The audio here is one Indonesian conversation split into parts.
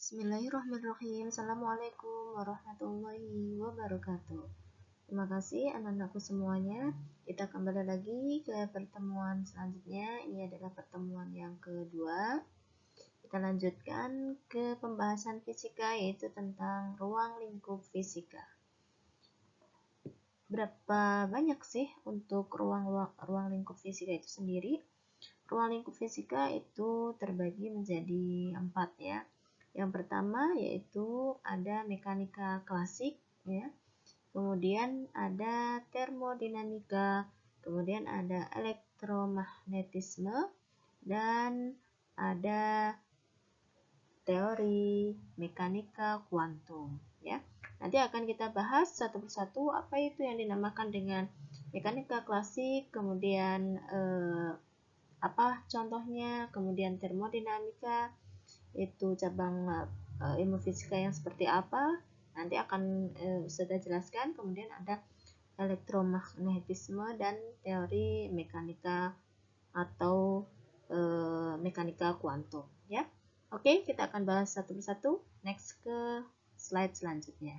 Bismillahirrahmanirrahim. Assalamualaikum warahmatullahi wabarakatuh. Terima kasih anak-anakku semuanya. Kita kembali lagi ke pertemuan selanjutnya. Ini adalah pertemuan yang kedua. Kita lanjutkan ke pembahasan fisika, yaitu tentang ruang lingkup fisika. Berapa banyak sih untuk ruang lingkup fisika itu sendiri? Ruang lingkup fisika itu terbagi menjadi 4 ya. Yang pertama yaitu ada mekanika klasik ya. Kemudian ada termodinamika, kemudian ada elektromagnetisme, dan ada teori mekanika kuantum ya. Nanti akan kita bahas satu persatu apa itu yang dinamakan dengan mekanika klasik, kemudian apa contohnya, kemudian termodinamika itu cabang ilmu fisika yang seperti apa, nanti akan sudah jelaskan. Kemudian ada elektromagnetisme dan teori mekanika atau mekanika kuantum ya. Oke, kita akan bahas satu persatu. Next ke slide selanjutnya.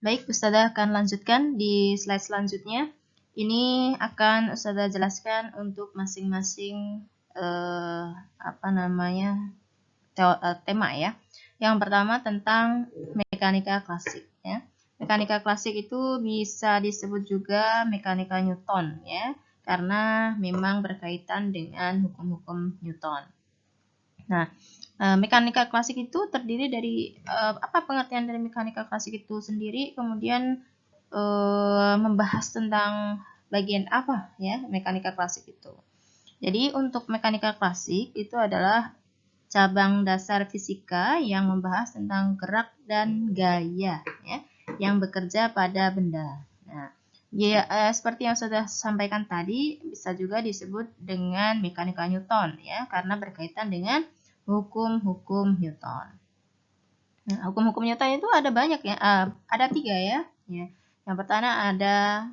Baik, Ustazah akan lanjutkan di slide selanjutnya. Ini akan Ustazah jelaskan untuk masing-masing tema ya. Yang pertama tentang mekanika klasik ya. Mekanika klasik itu bisa disebut juga mekanika Newton ya, karena memang berkaitan dengan hukum-hukum Newton. Nah, mekanika klasik itu terdiri dari apa pengertian dari mekanika klasik itu sendiri, kemudian membahas tentang bagian apa ya mekanika klasik itu. Jadi untuk mekanika klasik itu adalah cabang dasar fisika yang membahas tentang gerak dan gaya ya, yang bekerja pada benda. Nah, ya, seperti yang sudah sampaikan tadi, bisa juga disebut dengan mekanika Newton ya, karena berkaitan dengan hukum-hukum Newton. Nah, hukum-hukum Newton itu ada banyak ya, ada 3 ya. Yang pertama ada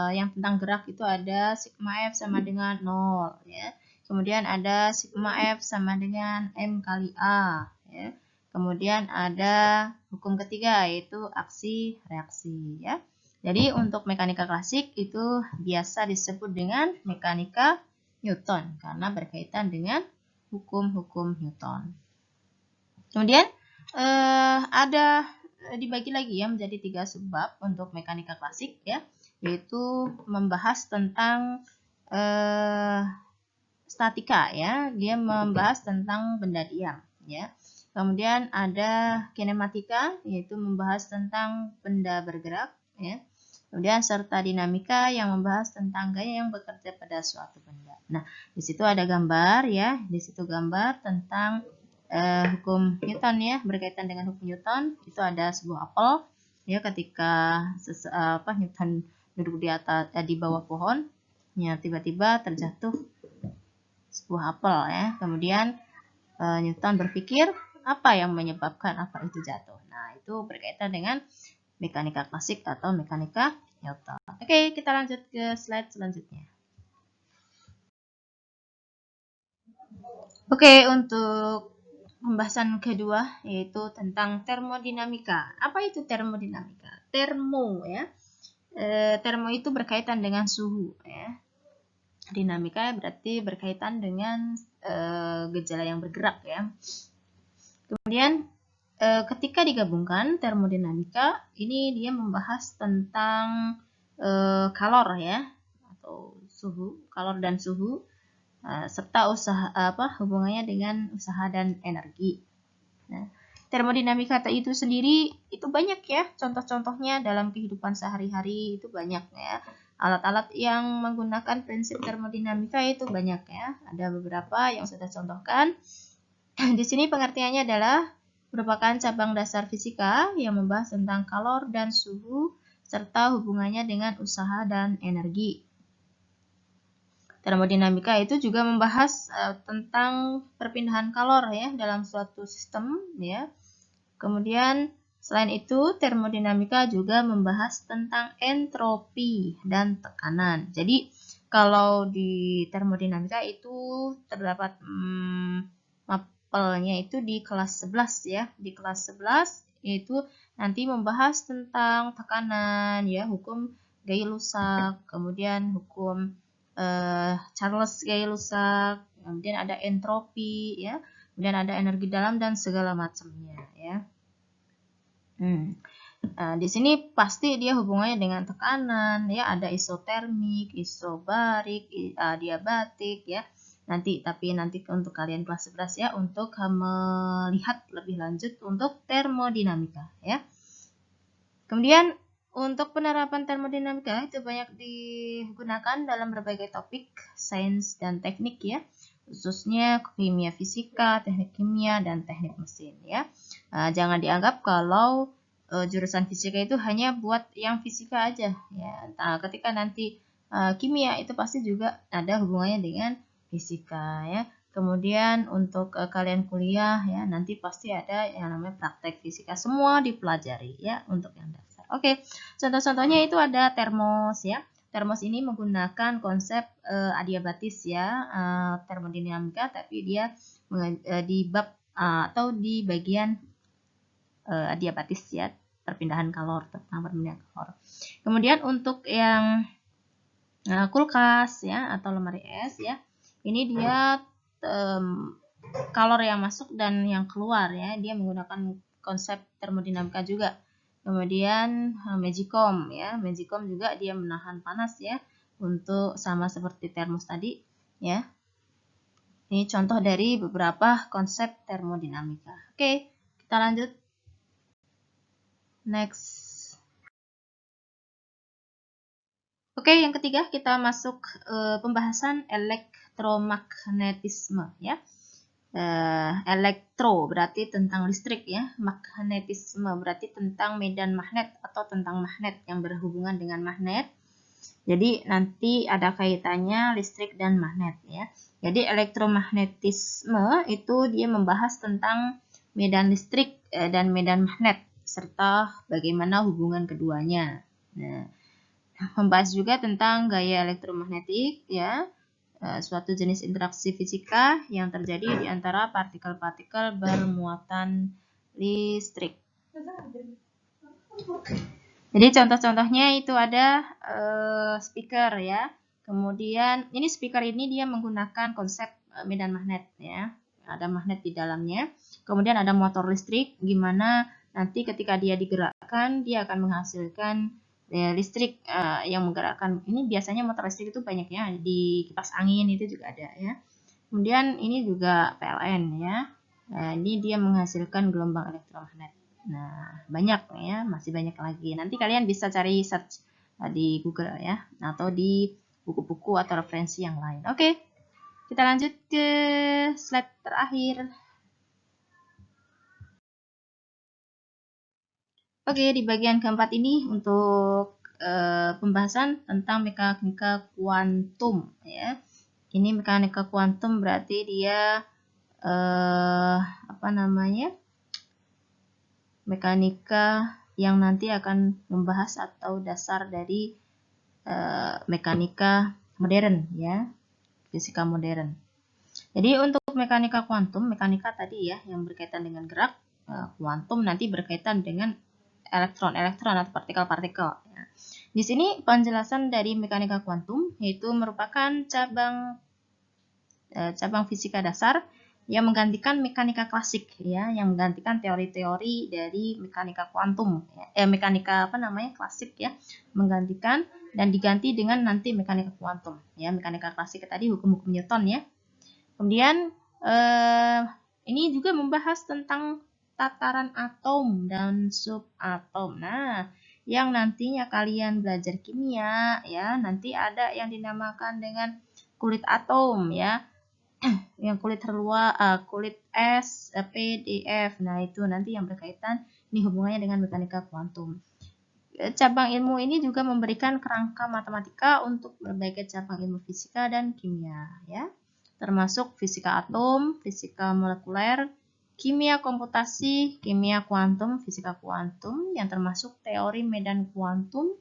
yang tentang gerak itu ada sigma F sama dengan 0 ya. Kemudian ada sigma F sama dengan M kali A ya. Kemudian ada hukum ketiga yaitu aksi reaksi ya. Jadi untuk mekanika klasik itu biasa disebut dengan mekanika Newton karena berkaitan dengan hukum-hukum Newton. Kemudian ada dibagi lagi ya menjadi 3 subbab untuk mekanika klasik ya, yaitu membahas tentang statika ya, dia membahas tentang benda diam ya. Kemudian ada kinematika, yaitu membahas tentang benda bergerak ya. Kemudian serta dinamika yang membahas tentang gaya yang bekerja pada suatu benda. Nah, di situ ada gambar ya, di situ gambar tentang hukum Newton ya, berkaitan dengan hukum Newton. Itu ada sebuah apel ya, ketika Newton duduk di atas di bawah pohon ya, tiba-tiba terjatuh sebuah apel ya. Kemudian Newton berpikir apa yang menyebabkan apel itu jatuh. Nah, itu berkaitan dengan mekanika klasik atau mekanika Newton. Oke, kita lanjut ke slide selanjutnya. Oke, untuk pembahasan kedua yaitu tentang termodinamika. Apa itu termodinamika? Termo ya. Termo itu berkaitan dengan suhu ya. Dinamika berarti berkaitan dengan gejala yang bergerak ya. Kemudian ketika digabungkan termodinamika ini dia membahas tentang kalor ya, atau suhu, kalor dan suhu, serta hubungannya dengan usaha dan energi. Nah, termodinamika itu sendiri itu banyak ya, contoh-contohnya dalam kehidupan sehari-hari itu banyak ya. Alat-alat yang menggunakan prinsip termodinamika itu banyak ya. Ada beberapa yang sudah contohkan. Di sini pengertiannya adalah merupakan cabang dasar fisika yang membahas tentang kalor dan suhu serta hubungannya dengan usaha dan energi. Termodinamika itu juga membahas tentang perpindahan kalor ya dalam suatu sistem ya. Kemudian selain itu termodinamika juga membahas tentang entropi dan tekanan. Jadi kalau di termodinamika itu terdapat sampelnya itu di kelas 11 ya. Di kelas 11 itu nanti membahas tentang tekanan ya, hukum Gay-Lussac, kemudian hukum Charles Gay-Lussac, kemudian ada entropi ya, kemudian ada energi dalam dan segala macamnya ya. Di sini pasti dia hubungannya dengan tekanan ya, ada isotermik, isobarik, adiabatik ya. Tapi nanti untuk kalian kelas 11 ya, untuk melihat lebih lanjut untuk termodinamika ya. Kemudian untuk penerapan termodinamika itu banyak digunakan dalam berbagai topik sains dan teknik ya, khususnya kimia fisika, teknik kimia, dan teknik mesin ya. Jangan dianggap kalau jurusan fisika itu hanya buat yang fisika aja ya. Nah, ketika nanti kimia itu pasti juga ada hubungannya dengan fisika ya. Kemudian untuk kalian kuliah ya, nanti pasti ada yang namanya praktek fisika, semua dipelajari ya untuk yang dasar. Oke, contoh-contohnya itu ada termos ya. Termos ini menggunakan konsep adiabatis ya, termodinamika, tapi dia di bab atau di bagian adiabatis ya, perpindahan kalor, tentang perpindahan kalor. Kemudian untuk yang kulkas ya atau lemari es ya, ini dia kalor yang masuk dan yang keluar ya, dia menggunakan konsep termodinamika juga. Kemudian magicom ya, magicom juga dia menahan panas ya, untuk sama seperti termos tadi ya. Ini contoh dari beberapa konsep termodinamika. Oke, kita lanjut. Next. Oke, yang ketiga kita masuk pembahasan elektromagnetisme ya. Elektro berarti tentang listrik ya, magnetisme berarti tentang medan magnet atau tentang magnet yang berhubungan dengan magnet. Jadi nanti ada kaitannya listrik dan magnet ya. Jadi elektromagnetisme itu dia membahas tentang medan listrik dan medan magnet serta bagaimana hubungan keduanya. Nah, membahas juga tentang gaya elektromagnetik ya, suatu jenis interaksi fisika yang terjadi di antara partikel-partikel bermuatan listrik. Jadi contoh-contohnya itu ada speaker ya. Kemudian ini speaker ini dia menggunakan konsep medan magnet ya. Ada magnet di dalamnya. Kemudian ada motor listrik, gimana nanti ketika dia digerakkan dia akan menghasilkan listrik yang menggerakkan. Ini biasanya motor listrik itu banyaknya di kipas angin itu juga ada ya. Kemudian ini juga PLN ya. Ini dia menghasilkan gelombang elektromagnet. Nah, banyak ya, masih banyak lagi. Nanti kalian bisa cari search di Google ya, atau di buku-buku atau referensi yang lain. Oke, kita lanjut ke slide terakhir. Oke, di bagian keempat ini untuk pembahasan tentang mekanika kuantum ya. Ini mekanika kuantum berarti dia mekanika yang nanti akan membahas atau dasar dari mekanika modern ya, fisika modern. Jadi untuk mekanika kuantum, mekanika tadi ya yang berkaitan dengan gerak, kuantum nanti berkaitan dengan elektron atau partikel-partikel. Ya. Di sini penjelasan dari mekanika kuantum yaitu merupakan cabang fisika dasar yang menggantikan mekanika klasik ya, yang menggantikan teori-teori dari mekanika kuantum ya. Mekanika klasik ya, menggantikan dan diganti dengan nanti mekanika kuantum ya. Mekanika klasik tadi hukum-hukum Newton ya. Kemudian ini juga membahas tentang tataran atom dan subatom. Nah, yang nantinya kalian belajar kimia ya, nanti ada yang dinamakan dengan kulit atom ya. Yang kulit kulit S, P, D, F. Nah, itu nanti yang berkaitan, ini hubungannya dengan mekanika kuantum. Cabang ilmu ini juga memberikan kerangka matematika untuk berbagai cabang ilmu fisika dan kimia ya. Termasuk fisika atom, fisika molekuler, kimia komputasi, kimia kuantum, fisika kuantum, yang termasuk teori medan kuantum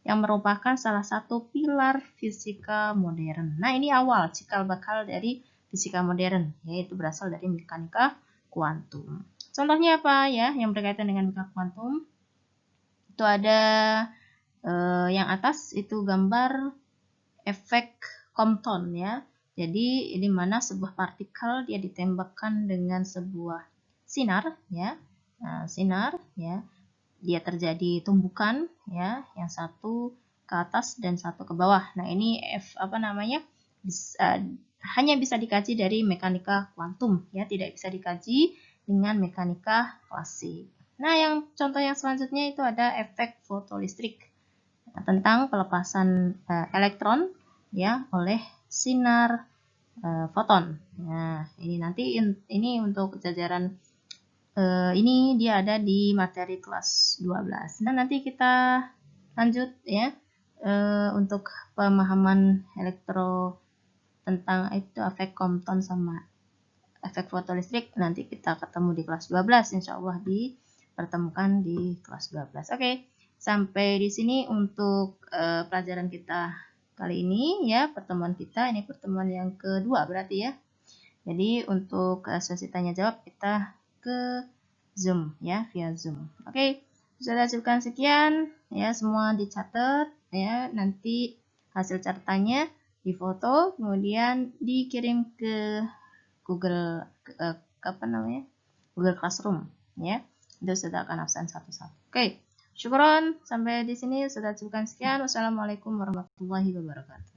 yang merupakan salah satu pilar fisika modern. Nah, ini awal cikal bakal dari fisika modern, yaitu berasal dari mekanika kuantum. Contohnya apa ya yang berkaitan dengan mekanika kuantum? Itu ada yang atas itu gambar efek Compton ya. Jadi di mana sebuah partikel dia ditembakkan dengan sebuah sinar ya. Nah, sinar ya. Dia terjadi tumbukan ya, yang satu ke atas dan satu ke bawah. Nah, ini hanya bisa dikaji dari mekanika kuantum ya, tidak bisa dikaji dengan mekanika klasik. Nah, yang contoh yang selanjutnya itu ada efek fotolistrik. Nah, tentang pelepasan elektron ya oleh sinar foton. Nah, ini nanti ini untuk jajaran ini dia ada di materi kelas 12. Nah, nanti kita lanjut ya untuk pemahaman elektro tentang itu efek Compton sama efek fotolistrik. Nanti kita ketemu di kelas 12, insya Allah dipertemukan di kelas 12. Oke, sampai di sini untuk pelajaran kita kali ini ya, pertemuan kita. Ini pertemuan yang kedua berarti ya. Jadi untuk sesi tanya jawab kita ke Zoom ya, via Zoom. Oke, sudah cukup sekian ya, semua dicatat ya. Nanti hasil catatannya difoto kemudian dikirim ke Google Google Classroom ya. Itu sudah akan absen satu-satu. Oke, syukron sampai di sini sudah cukup sekian. Wassalamualaikum warahmatullahi wabarakatuh.